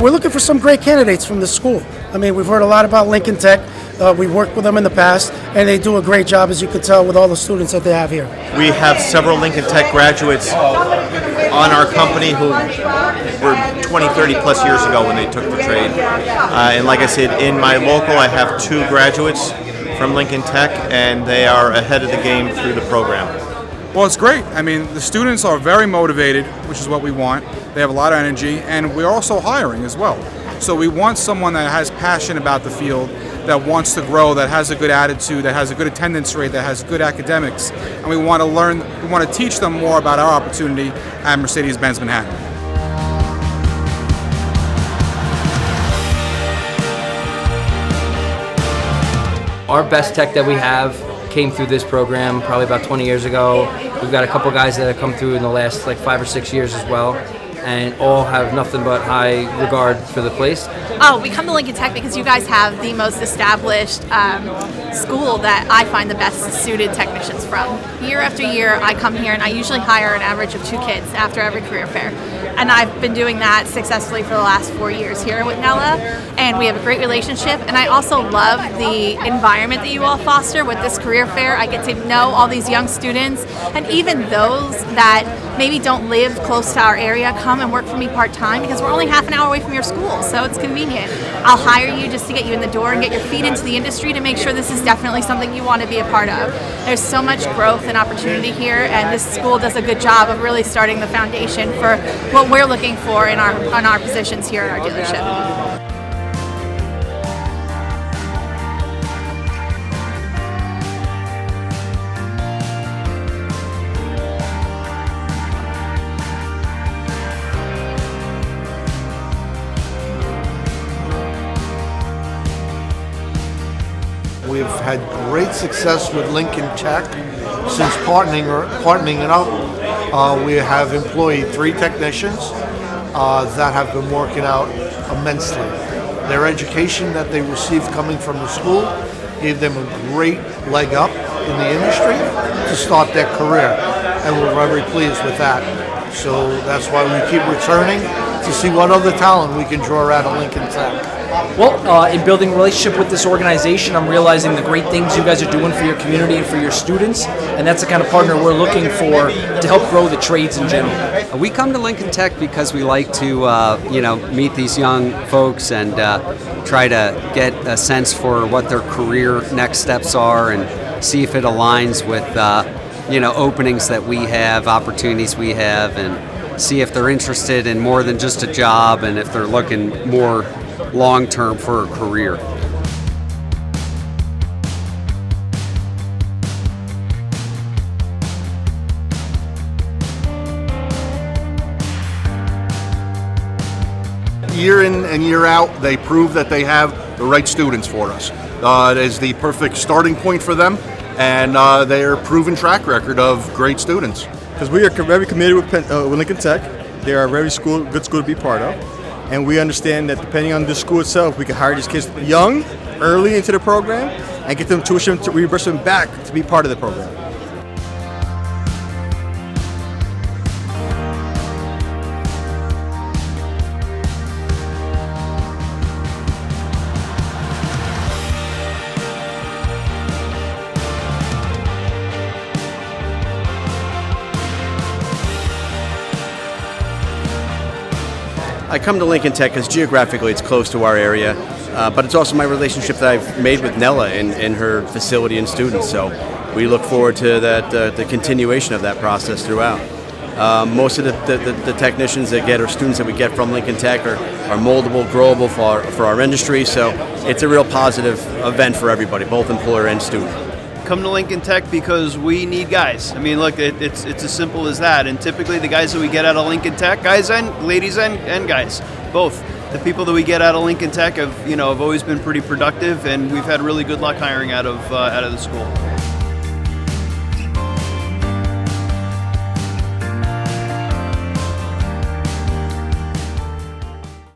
we're looking for some great candidates from the school. I mean, we've heard a lot about Lincoln Tech. We've worked with them in the past, and they do a great job, as you can tell, with all the students that they have here. We have several Lincoln Tech graduates on our company who were 20, 30 plus years ago when they took the trade. And like I said, in my local, I have 2 graduates from Lincoln Tech, and they are ahead of the game through the program. Well, it's great. I mean, the students are very motivated, which is what we want. They have a lot of energy, and we're also hiring as well. So we want someone that has passion about the field, that wants to grow, that has a good attitude, that has a good attendance rate, that has good academics, and we want to teach them more about our opportunity at Mercedes-Benz Manhattan. Our best tech that we have came through this program probably about 20 years ago. We've got a couple guys that have come through in the last like 5 or 6 years as well, and all have nothing but high regard for the place. Oh, we come to Lincoln Tech because you guys have the most established school that I find the best suited technicians from. Year after year, I come here and I usually hire an average of 2 kids after every career fair. And I've been doing that successfully for the last 4 years here with Nella, and we have a great relationship. And I also love the environment that you all foster with this career fair. I get to know all these young students, and even those that maybe don't live close to our area come and work for me part-time because we're only half an hour away from your school, so it's convenient. I'll hire you just to get you in the door and get your feet into the industry to make sure this is definitely something you want to be a part of. There's so much growth and opportunity here, and this school does a good job of really starting the foundation for what we're looking for in our positions here at our dealership. We've had great success with Lincoln Tech since partnering it up. We have employed 3 technicians that have been working out immensely. Their education that they received coming from the school gave them a great leg up in the industry to start their career, and we're very pleased with that. So that's why we keep returning to see what other talent we can draw out of Lincoln Tech. Well, in building a relationship with this organization, I'm realizing the great things you guys are doing for your community and for your students, and that's the kind of partner we're looking for to help grow the trades in general. We come to Lincoln Tech because we like to, meet these young folks and try to get a sense for what their career next steps are and see if it aligns with, openings that we have, opportunities we have, and see if they're interested in more than just a job and if they're looking more long-term for a career. Year in and year out, they prove that they have the right students for us. It is the perfect starting point for them, and their proven track record of great students. Because we are very committed with Lincoln Tech. They are a very good school to be part of. And we understand that depending on the school itself, we can hire these kids young, early into the program, and get them tuition to reimburse them back to be part of the program. I come to Lincoln Tech because geographically it's close to our area, but it's also my relationship that I've made with Nella in her facility and students. So we look forward to that, the continuation of that process throughout. Most of the technicians that get, or students that we get from Lincoln Tech are moldable, growable for our industry. So it's a real positive event for everybody, both employer and student. Come to Lincoln Tech because we need guys. I mean, look, it's as simple as that. And typically the guys that we get out of Lincoln Tech, guys and ladies and guys, both. The people that we get out of Lincoln Tech have always been pretty productive, and we've had really good luck hiring out of the school.